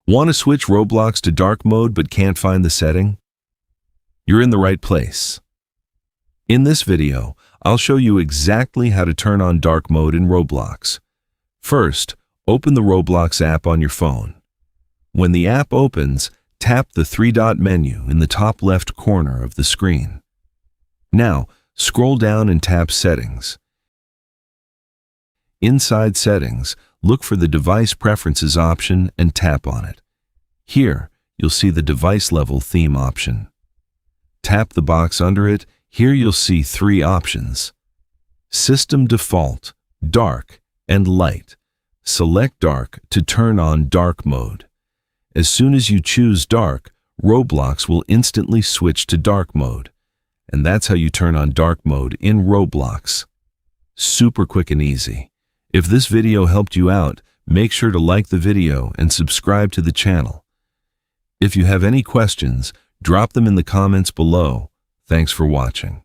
Want to switch Roblox to dark mode but can't find the setting? You're in the right place. In this video, I'll show you exactly how to turn on dark mode in Roblox. First, open the Roblox app on your phone. When the app opens, tap the three-dot menu in the top left corner of the screen. Now, scroll down and tap Settings. Inside Settings, look for the Device Preferences option and tap on it. Here, you'll see the device level theme option. Tap the box under it. Here you'll see three options: System Default, Dark, and Light. Select Dark to turn on dark mode. As soon as you choose dark, Roblox will instantly switch to dark mode. And that's how you turn on dark mode in Roblox. Super quick and easy. If this video helped you out, make sure to like the video and subscribe to the channel. If you have any questions, drop them in the comments below. Thanks for watching.